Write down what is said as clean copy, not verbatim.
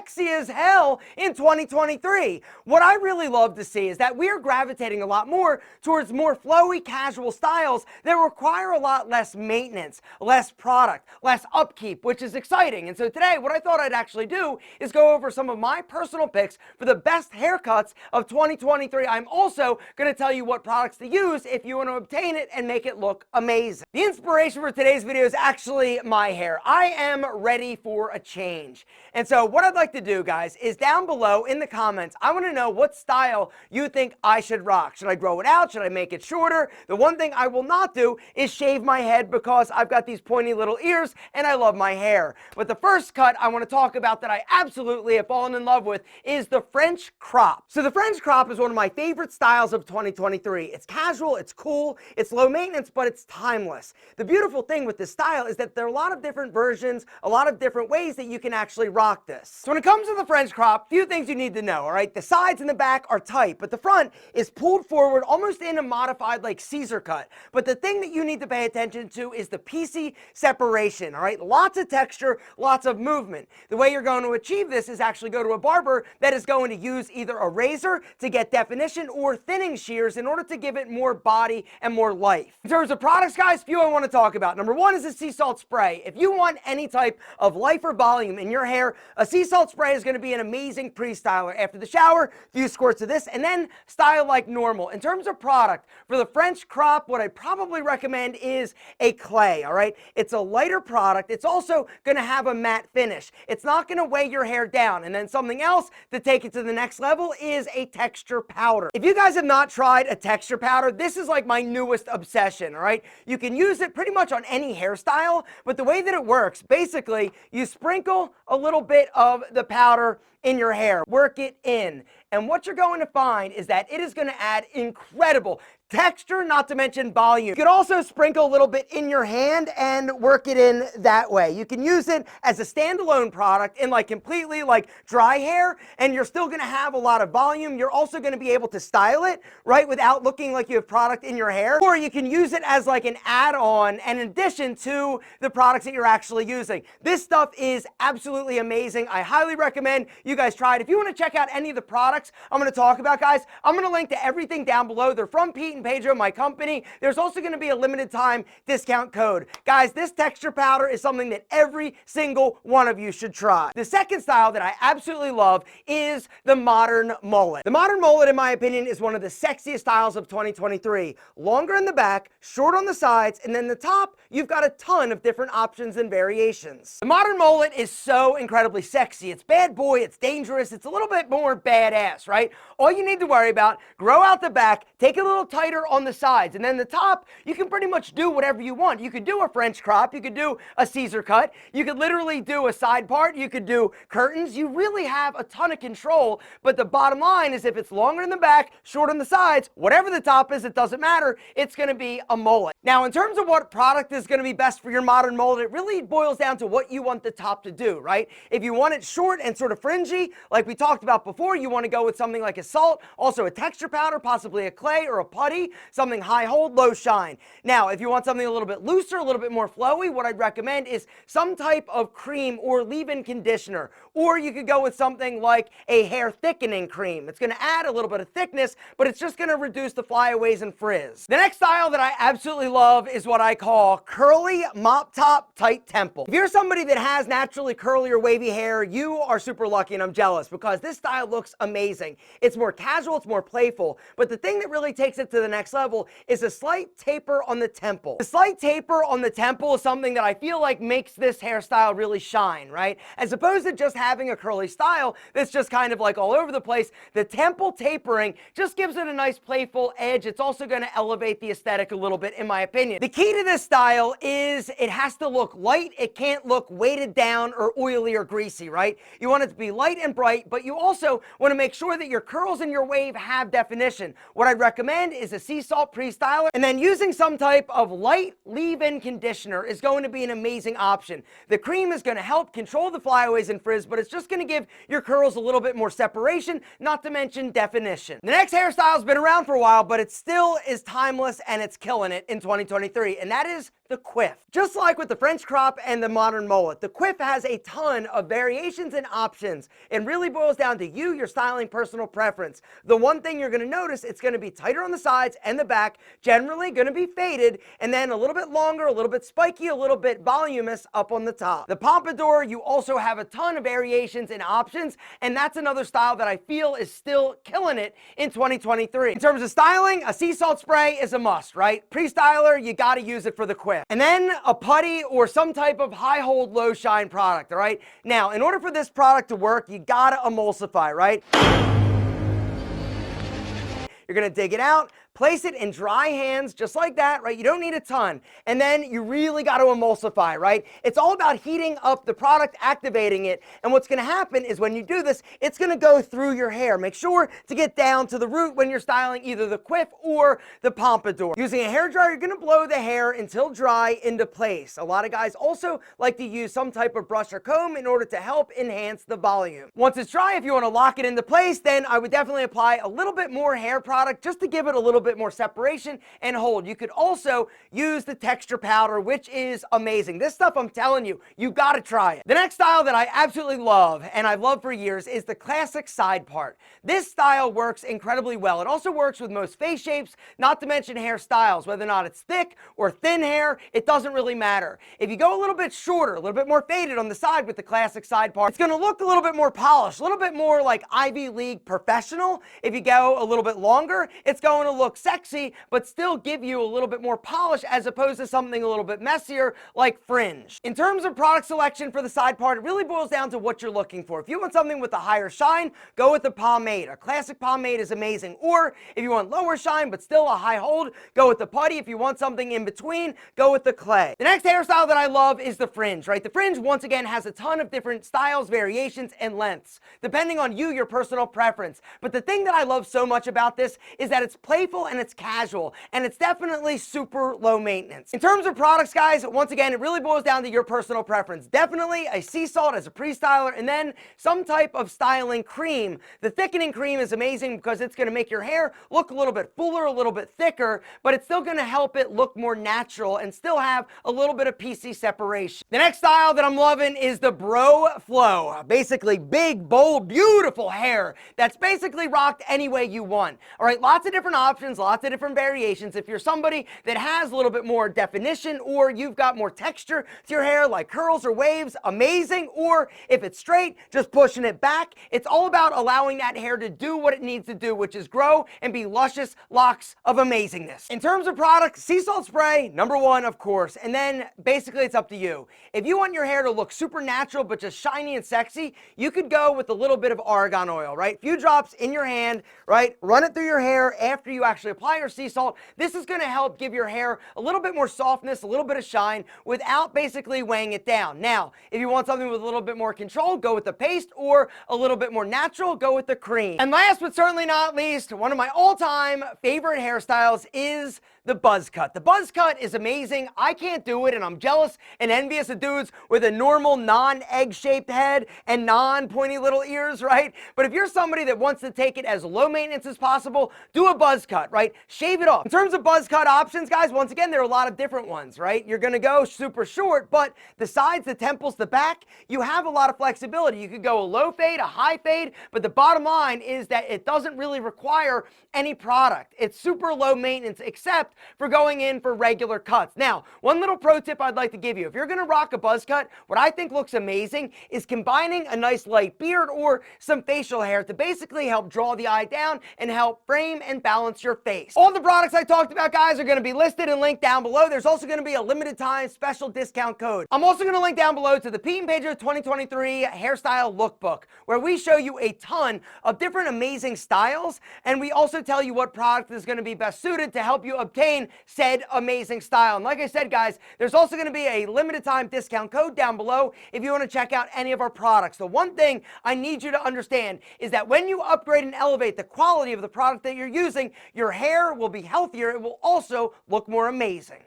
sexy as hell in 2023. What I really love to see is that we are gravitating a lot more towards more flowy, casual styles that require a lot less maintenance, less product, less upkeep, which is exciting. And so today, what I thought I'd actually do is go over some of my personal picks for the best haircuts of 2023. I'm also going to tell you what products to use if you want to obtain it and make it look amazing. The inspiration for today's video is actually my hair. I am ready for a change. And so what I'd like to do, guys, is down below in the comments, I want to know what style you think I should rock. Should I grow it out? Should I make it shorter? The one thing I will not do is shave my head because I've got these pointy little ears and I love my hair. But the first cut I want to talk about that I absolutely have fallen in love with is the French crop. So the French crop is one of my favorite styles of 2023. It's casual, it's cool, it's low maintenance, but it's timeless. The beautiful thing with this style is that there are a lot of different versions, a lot of different ways that you can actually rock this. So when it comes to the French crop, few things you need to know, all right? The sides and the back are tight, but the front is pulled forward almost in a modified like Caesar cut. But the thing that you need to pay attention to is the piecey separation, all right? Lots of texture, lots of movement. The way you're going to achieve this is actually go to a barber that is going to use either a razor to get definition or thinning shears in order to give it more body and more life. In terms of products, guys, few I want to talk about. Number one is a sea salt spray. If you want any type of life or volume in your hair, a sea salt spray is going to be an amazing pre-styler. After the shower, a few squirts of this, and then style like normal. In terms of product, for the French crop, what I probably recommend is a clay, all right? It's a lighter product. It's also going to have a matte finish. It's not going to weigh your hair down. And then something else to take it to the next level is a texture powder. If you guys have not tried a texture powder, this is like my newest obsession, all right? You can use it pretty much on any hairstyle, but the way that it works, basically, you sprinkle a little bit of the powder in your hair, work it in, and what you're going to find is that it is going to add incredible texture, not to mention volume. You could also sprinkle a little bit in your hand and work it in that way. You can use it as a standalone product in like completely like dry hair, and you're still going to have a lot of volume. You're also going to be able to style it, right, without looking like you have product in your hair. Or you can use it as like an add-on and in addition to the products that you're actually using. This stuff is absolutely amazing. I highly recommend you guys try it. If you want to check out any of the products I'm going to talk about, guys, I'm going to link to everything down below. They're from Pete and Pedro, my company. There's also going to be a limited time discount code. Guys, this texture powder is something that every single one of you should try. The second style that I absolutely love is the modern mullet. The modern mullet, in my opinion, is one of the sexiest styles of 2023. Longer in the back, short on the sides, and then the top, you've got a ton of different options and variations. The modern mullet is so incredibly sexy. It's bad boy, it's dangerous, it's a little bit more badass, right? All you need to worry about, grow out the back, take it a little tighter on the sides, and then the top, you can pretty much do whatever you want. You could do a French crop, you could do a Caesar cut, you could literally do a side part, you could do curtains. You really have a ton of control, but the bottom line is if it's longer in the back, short on the sides, whatever the top is, it doesn't matter, it's going to be a mullet. Now, in terms of what product is going to be best for your modern mullet, it really boils down to what you want the top to do, right? If you want it short and sort of fringy, like we talked about before, you want to go with something like a salt, also a texture powder, possibly a clay or a putty, something high hold, low shine. Now, if you want something a little bit looser, a little bit more flowy, what I'd recommend is some type of cream or leave-in conditioner, or you could go with something like a hair thickening cream. It's going to add a little bit of thickness, but it's just going to reduce the flyaways and frizz. The next style that I absolutely love is what I call curly mop top tight temple. If you're somebody that has naturally curly or wavy hair, you are super lucky, and I'm jealous because this style looks amazing. It's more casual, it's more playful, but the thing that really takes it to the next level is a slight taper on the temple. The slight taper on the temple is something that I feel like makes this hairstyle really shine, right? As opposed to just having a curly style that's just kind of like all over the place, the temple tapering just gives it a nice playful edge. It's also going to elevate the aesthetic a little bit, in my opinion. The key to this style is it has to look light. It can't look weighted down or oily or greasy, right? You want it to be light and bright, but you also want to make sure that your curls and your wave have definition. What I'd recommend is a sea salt pre-styler, and then using some type of light leave-in conditioner is going to be an amazing option. The cream is going to help control the flyaways and frizz, but it's just going to give your curls a little bit more separation, not to mention definition. The next hairstyle has been around for a while, but it still is timeless and it's killing it in 2023, and that is the Quaff. Just like with the French crop and the modern mullet, the Quaff has a ton of variations and options. It really boils down to you, your styling personal preference. The one thing you're going to notice, it's going to be tighter on the sides and the back, generally going to be faded, and then a little bit longer, a little bit spiky, a little bit voluminous up on the top. The pompadour, you also have a ton of variations and options, and that's another style that I feel is still killing it in 2023. In terms of styling, a sea salt spray is a must, right? Pre-styler, you got to use it for the Quaff. And then a putty or some type of high hold, low shine product, all right? Now, in order for this product to work, you got to emulsify, right? You're going to dig it out, place it in dry hands, just like that, right? You don't need a ton. And then you really got to emulsify, right? It's all about heating up the product, activating it. And what's going to happen is when you do this, it's going to go through your hair. Make sure to get down to the root when you're styling either the Quaff or the pompadour. Using a hairdryer, you're going to blow the hair until dry into place. A lot of guys also like to use some type of brush or comb in order to help enhance the volume. Once it's dry, if you want to lock it into place, then I would definitely apply a little bit more hair product just to give it a little bit more separation and hold. You could also use the texture powder, which is amazing. This stuff, I'm telling you, you got to try it. The next style that I absolutely love, and I've loved for years, is the classic side part. This style works incredibly well. It also works with most face shapes, not to mention hairstyles. Whether or not it's thick or thin hair, it doesn't really matter. If you go a little bit shorter, a little bit more faded on the side with the classic side part, it's going to look a little bit more polished, a little bit more like Ivy League professional. If you go a little bit longer, it's going to look sexy, but still give you a little bit more polish as opposed to something a little bit messier like Fringe. In terms of product selection for the side part, it really boils down to what you're looking for. If you want something with a higher shine, go with the pomade. A classic pomade is amazing. Or if you want lower shine but still a high hold, go with the putty. If you want something in between, go with the clay. The next hairstyle that I love is the Fringe, right? The Fringe, once again, has a ton of different styles, variations, and lengths, depending on you, your personal preference. But the thing that I love so much about this is that it's playful and it's casual, and it's definitely super low maintenance. In terms of products, guys, once again, it really boils down to your personal preference. Definitely a sea salt as a pre-styler, and then some type of styling cream. The thickening cream is amazing because it's going to make your hair look a little bit fuller, a little bit thicker, but it's still going to help it look more natural and still have a little bit of PC separation. The next style that I'm loving is the bro flow. Basically big, bold, beautiful hair that's basically rocked any way you want. All right, lots of different options, lots of different variations. If you're somebody that has a little bit more definition, or you've got more texture to your hair like curls or waves, amazing. Or if it's straight, just pushing it back. It's all about allowing that hair to do what it needs to do, which is grow and be luscious locks of amazingness. In terms of product, sea salt spray, number one, of course, and then basically it's up to you. If you want your hair to look super natural but just shiny and sexy, you could go with a little bit of argan oil, right? Few drops in your hand, right? Run it through your hair after you actually apply your sea salt. This is going to help give your hair a little bit more softness, a little bit of shine without basically weighing it down. Now, if you want something with a little bit more control, go with the paste, or a little bit more natural, go with the cream. And last but certainly not least, one of my all-time favorite hairstyles is the buzz cut. The buzz cut is amazing. I can't do it, and I'm jealous and envious of dudes with a normal non-egg shaped head and non-pointy little ears, right? But if you're somebody that wants to take it as low maintenance as possible, do a buzz cut, right? Shave it off. In terms of buzz cut options, guys, once again, there are a lot of different ones, right? You're gonna go super short, but the sides, the temples, the back, you have a lot of flexibility. You could go a low fade, a high fade, but the bottom line is that it doesn't really require any product. It's super low maintenance, except for going in for regular cuts. Now, one little pro tip I'd like to give you, if you're gonna rock a buzz cut, what I think looks amazing is combining a nice light beard or some facial hair to basically help draw the eye down and help frame and balance your face. All the products I talked about, guys, are gonna be listed and linked down below. There's also gonna be a limited time special discount code. I'm also gonna link down below to the Pete and Pedro 2023 hairstyle lookbook, where we show you a ton of different amazing styles, and we also tell you what product is gonna be best suited to help you obtain said amazing style. And like I said, guys, there's also going to be a limited time discount code down below if you want to check out any of our products. The one thing I need you to understand is that when you upgrade and elevate the quality of the product that you're using, your hair will be healthier. It will also look more amazing.